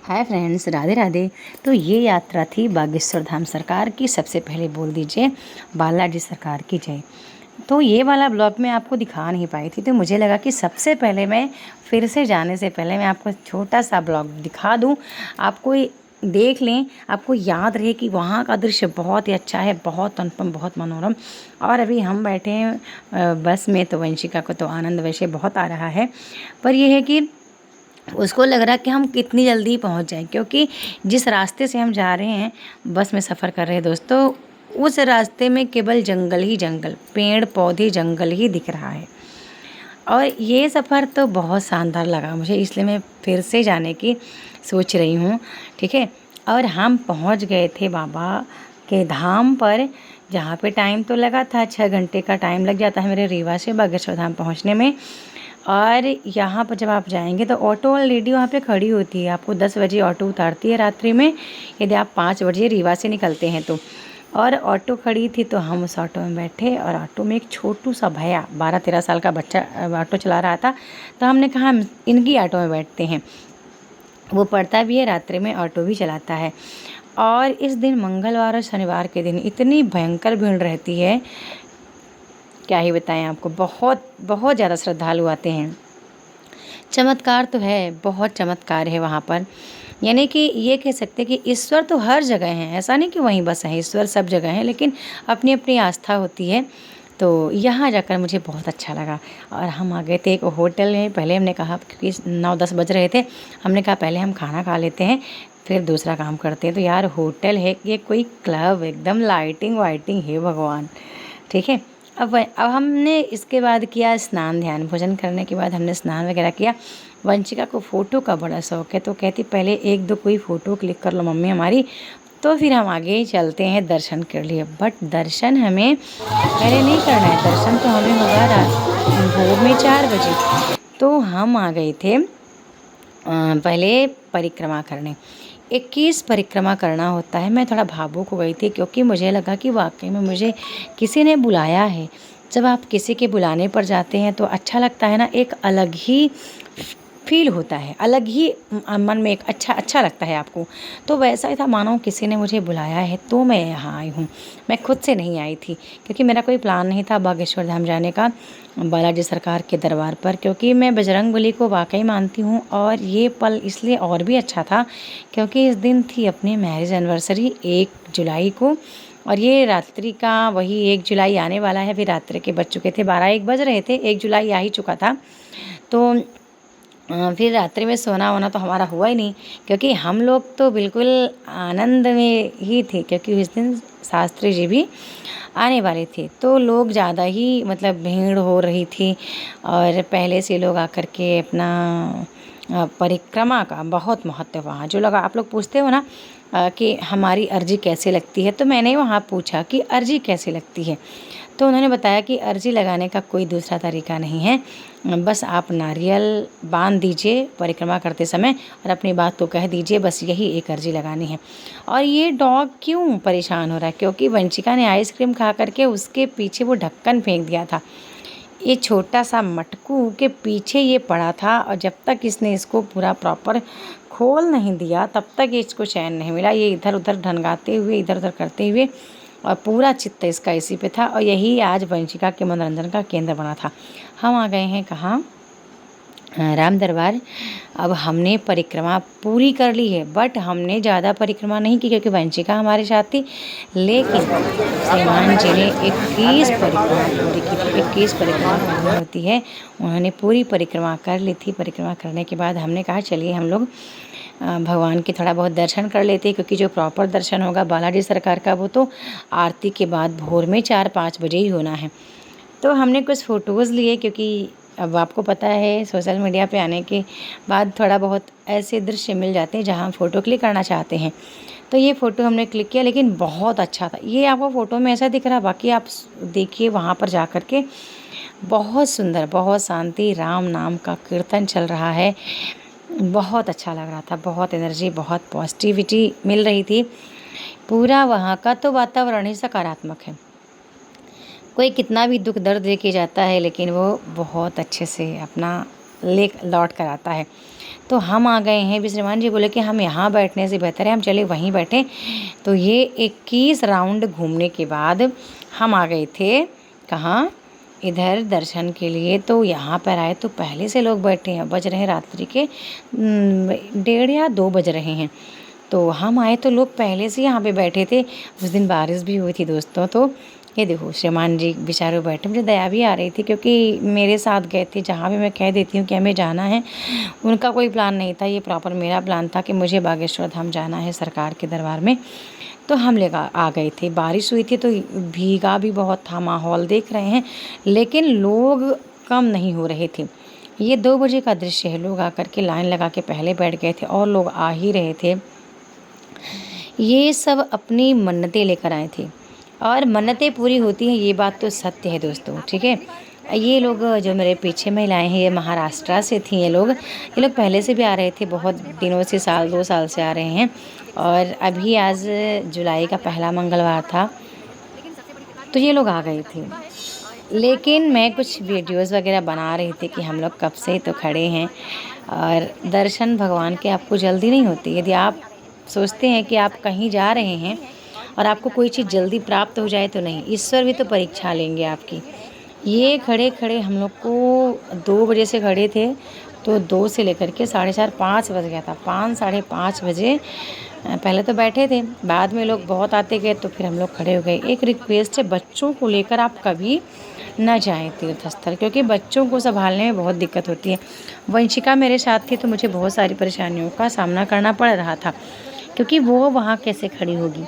Hi friends, Radhe Radhe. तो ये यात्रा थी बागेश्वर धाम सरकार की। सबसे पहले बोल दीजिए बालाजी सरकार की जय। तो ये वाला ब्लॉग मैं आपको दिखा नहीं पाई थी, तो मुझे लगा कि सबसे पहले मैं फिर से जाने से पहले मैं आपको छोटा सा ब्लॉग दिखा दूं, आपको देख लें, आपको याद रहे कि वहाँ का दृश्य बहुत ही अच्छा है, बहुत अनुपम, बहुत मनोरम। और अभी हम बैठे हैं बस में, तो वंशिका को तो आनंद वैसे बहुत आ रहा है, पर यह है कि उसको लग रहा है कि हम कितनी जल्दी पहुंच जाएं, क्योंकि जिस रास्ते से हम जा रहे हैं, बस में सफ़र कर रहे हैं दोस्तों, उस रास्ते में केवल जंगल ही जंगल, पेड़ पौधे, जंगल ही दिख रहा है। और ये सफ़र तो बहुत शानदार लगा मुझे, इसलिए मैं फिर से जाने की सोच रही हूँ। ठीक है। और हम पहुँच गए थे बाबा के धाम पर, जहाँ पे टाइम तो लगा था, 6 घंटे का टाइम लग जाता है मेरे रीवा से बागेश्वर धाम पहुँचने में। और यहाँ पर जब आप जाएंगे तो ऑटो ऑलरेडी वहाँ पे खड़ी होती है, आपको 10 बजे ऑटो उतारती है रात्रि में, यदि आप 5 बजे रीवा से निकलते हैं तो। और ऑटो खड़ी थी तो हम उस ऑटो में बैठे, और ऑटो में एक छोटू सा भैया 12-13 साल का बच्चा ऑटो चला रहा था। तो हमने कहा हम इनकी ऑटो में बैठते हैं, वो पढ़ता भी है, रात्रि में ऑटो भी चलाता है। और इस दिन मंगलवार और शनिवार के दिन इतनी भयंकर भीड़ रहती है, क्या ही बताएं आपको। बहुत बहुत ज़्यादा श्रद्धालु आते हैं। चमत्कार तो है, बहुत चमत्कार है वहाँ पर। यानी कि ये कह सकते हैं कि ईश्वर तो हर जगह है, ऐसा नहीं कि वहीं बस है, ईश्वर सब जगह है, लेकिन अपनी अपनी आस्था होती है। तो यहाँ जाकर मुझे बहुत अच्छा लगा। और हम आ गए थे एक होटल में। पहले हमने कहा, क्योंकि 9-10 बज रहे थे, हमने कहा पहले हम खाना खा लेते हैं, फिर दूसरा काम करते हैं। तो यार होटल है ये कोई क्लब, एकदम लाइटिंग वाइटिंग है भगवान। ठीक है। अब हमने इसके बाद किया स्नान ध्यान। भोजन करने के बाद हमने स्नान वगैरह किया। वंशिका को फ़ोटो का बड़ा शौक़ है, तो कहती पहले 1-2 कोई फ़ोटो क्लिक कर लो मम्मी हमारी, तो फिर हम आगे चलते हैं दर्शन कर लिए। बट दर्शन हमें पहले नहीं करना है, दर्शन तो हमें होगा रात भोर में 4 बजे। तो हम आ गए थे पहले परिक्रमा करने। 21 परिक्रमा करना होता है। मैं थोड़ा भावुक हो गई थी, क्योंकि मुझे लगा कि वाकई में मुझे किसी ने बुलाया है। जब आप किसी के बुलाने पर जाते हैं तो अच्छा लगता है ना, एक अलग ही फील होता है, अलग ही मन में एक अच्छा लगता है आपको। तो वैसा ही था, मानो किसी ने मुझे बुलाया है तो मैं यहाँ आई हूँ। मैं खुद से नहीं आई थी, क्योंकि मेरा कोई प्लान नहीं था बागेश्वर धाम जाने का, बालाजी सरकार के दरबार पर, क्योंकि मैं बजरंगबली को वाकई मानती हूँ। और ये पल इसलिए और भी अच्छा था क्योंकि इस दिन थी अपनी मैरिज एनिवर्सरी 1 जुलाई को, और ये रात्रि का वही 1 जुलाई आने वाला है। फिर रात्रि के बज चुके थे 12-1 बज रहे थे, 1 जुलाई आ ही चुका था। तो फिर रात्रि में सोना वोना तो हमारा हुआ ही नहीं, क्योंकि हम लोग तो बिल्कुल आनंद में ही थे, क्योंकि उस दिन शास्त्री जी भी आने वाले थे। तो लोग ज़्यादा ही मतलब भीड़ हो रही थी, और पहले से लोग आकर के अपना परिक्रमा का बहुत महत्व वहाँ जो लगा। आप लोग पूछते हो ना कि हमारी अर्जी कैसे लगती है, तो मैंने वहाँ पूछा कि अर्जी कैसे लगती है। तो उन्होंने बताया कि अर्जी लगाने का कोई दूसरा तरीका नहीं है, बस आप नारियल बांध दीजिए परिक्रमा करते समय और अपनी बात को कह दीजिए, बस यही एक अर्जी लगानी है। और ये डॉग क्यों परेशान हो रहा है, क्योंकि वंशिका ने आइसक्रीम खा करके उसके पीछे वो ढक्कन फेंक दिया था। ये छोटा सा मटकू के पीछे ये पड़ा था, और जब तक इसने इसको पूरा प्रॉपर खोल नहीं दिया तब तक ये इसको चैन नहीं मिला। ये इधर उधर ढनगाते हुए, इधर उधर करते हुए, और पूरा चित्त इसका इसी पे था। और यही आज वंशिका के मनोरंजन का केंद्र बना था। हम आ गए हैं कहाँ, राम दरबार। अब हमने परिक्रमा पूरी कर ली है, बट हमने ज़्यादा परिक्रमा नहीं की, क्योंकि वंशिका हमारे साथ थी। लेकिन श्रीमान जी ने 21 परिक्रमा पूरी की थी। 21 परिक्रमा पूरी होती है, उन्होंने पूरी परिक्रमा कर ली थी। परिक्रमा करने के बाद हमने कहा चलिए हम लोग भगवान के थोड़ा बहुत दर्शन कर लेते हैं, क्योंकि जो प्रॉपर दर्शन होगा बालाजी सरकार का, वो तो आरती के बाद भोर में 4-5 बजे ही होना है। तो हमने कुछ फ़ोटोज़ लिए, क्योंकि अब आपको पता है सोशल मीडिया पे आने के बाद थोड़ा बहुत ऐसे दृश्य मिल जाते हैं जहाँ हम फ़ोटो क्लिक करना चाहते हैं। तो ये फ़ोटो हमने क्लिक किया, लेकिन बहुत अच्छा था। ये आपको फ़ोटो में ऐसा दिख रहा है, बाकी आप देखिए वहाँ पर जा कर के, बहुत सुंदर, बहुत शांति, राम नाम का कीर्तन चल रहा है। बहुत अच्छा लग रहा था, बहुत एनर्जी, बहुत पॉजिटिविटी मिल रही थी। पूरा वहाँ का तो वातावरण ही सकारात्मक है। कोई कितना भी दुख दर्द दे के जाता है, लेकिन वो बहुत अच्छे से अपना ले लौट कर आता है। तो हम आ गए हैं। अभी श्रीमान जी बोले कि हम यहाँ बैठने से बेहतर है हम चले वहीं बैठें। तो ये 21 राउंड घूमने के बाद हम आ गए थे कहाँ, इधर दर्शन के लिए। तो यहाँ पर आए तो पहले से लोग बैठे हैं, बज रहे हैं रात्रि के 1:30 या 2 बज रहे हैं। तो हम आए तो लोग पहले से यहाँ पे बैठे थे। उस दिन बारिश भी हुई थी दोस्तों। तो ये देखो श्रीमान जी बेचारे बैठे, मुझे दया भी आ रही थी क्योंकि मेरे साथ गए थे। जहाँ भी मैं कह देती हूँ कि हमें जाना है, उनका कोई प्लान नहीं था, ये प्रॉपर मेरा प्लान था कि मुझे बागेश्वर धाम जाना है सरकार के दरबार में। तो हम ले आ गए थे। बारिश हुई थी तो भीगा भी बहुत था, माहौल देख रहे हैं, लेकिन लोग कम नहीं हो रहे थे। ये 2 बजे का दृश्य है। लोग आकर के लाइन लगा के पहले बैठ गए थे और लोग आ ही रहे थे। ये सब अपनी मन्नतें लेकर आए थे और मन्नतें पूरी होती हैं, ये बात तो सत्य है दोस्तों, ठीक है। ये लोग जो मेरे पीछे महिलाएं हैं, ये महाराष्ट्र से थी। ये लोग पहले से भी आ रहे थे, बहुत दिनों से, 2 साल से आ रहे हैं। और अभी आज जुलाई का पहला मंगलवार था तो ये लोग आ गए थे। लेकिन मैं कुछ वीडियोस वगैरह बना रही थी कि हम लोग कब से तो खड़े हैं और दर्शन भगवान के आपको जल्दी नहीं होती। यदि आप सोचते हैं कि आप कहीं जा रहे हैं और आपको कोई चीज़ जल्दी प्राप्त हो जाए तो नहीं, ईश्वर भी तो परीक्षा लेंगे आपकी। ये खड़े खड़े हम लोग को 2 बजे से खड़े थे तो 2 से लेकर के 4:30 5 बज गया था। 5 साढ़े 5 बजे पहले तो बैठे थे, बाद में लोग बहुत आते गए तो फिर हम लोग खड़े हो गए। एक रिक्वेस्ट है, बच्चों को लेकर आप कभी न जाएं तीर्थ स्थल, क्योंकि बच्चों को संभालने में बहुत दिक्कत होती है। वंशिका मेरे साथ थी तो मुझे बहुत सारी परेशानियों का सामना करना पड़ रहा था, क्योंकि वो वहाँ कैसे खड़ी होगी।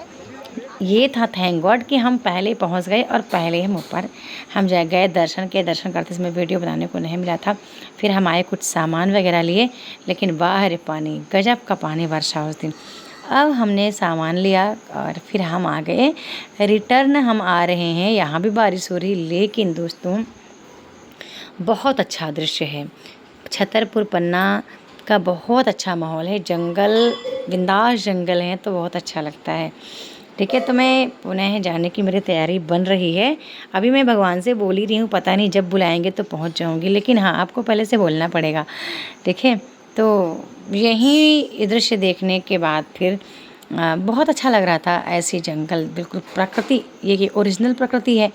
ये था थैंक गॉड कि हम पहले पहुंच गए और पहले हम ऊपर हम जा गए। दर्शन करते समय वीडियो बनाने को नहीं मिला था। फिर हम आए, कुछ सामान वगैरह लिए, लेकिन बाहर पानी, गजब का पानी वर्षा उस दिन। अब हमने सामान लिया और फिर हम आ गए। रिटर्न हम आ रहे हैं, यहाँ भी बारिश हो रही, लेकिन दोस्तों बहुत अच्छा दृश्य है। छतरपुर पन्ना का बहुत अच्छा माहौल है, जंगल, बिंदास जंगल है, तो बहुत अच्छा लगता है। ठीक है, तो मैं पुनः जाने की मेरी तैयारी बन रही है। अभी मैं भगवान से बोल ही रही हूँ, पता नहीं जब बुलाएंगे तो पहुँच जाऊँगी, लेकिन हाँ आपको पहले से बोलना पड़ेगा, ठीक है। तो यही दृश्य देखने के बाद फिर बहुत अच्छा लग रहा था। ऐसी जंगल, बिल्कुल प्रकृति, ये ओरिजिनल प्रकृति है।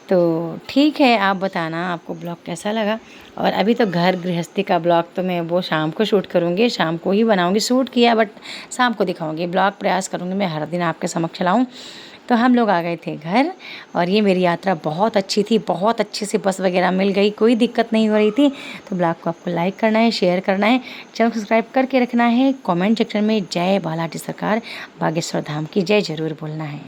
तो ठीक है, आप बताना आपको ब्लॉग कैसा लगा। और अभी तो घर गृहस्थी का ब्लॉग तो मैं वो शाम को शूट करूँगी, शाम को ही बनाऊँगी। शूट किया बट शाम को दिखाऊँगी, ब्लॉग प्रयास करूँगी मैं हर दिन आपके समक्ष लाऊँ। तो हम लोग आ गए थे घर और ये मेरी यात्रा बहुत अच्छी थी, बहुत अच्छे से बस वगैरह मिल गई, कोई दिक्कत नहीं हो रही थी। तो ब्लॉग को आपको लाइक करना है, शेयर करना है, चैनल सब्सक्राइब करके रखना है, कमेंट सेक्शन में जय बालाजी सरकार बागेश्वर धाम की जय ज़रूर बोलना है।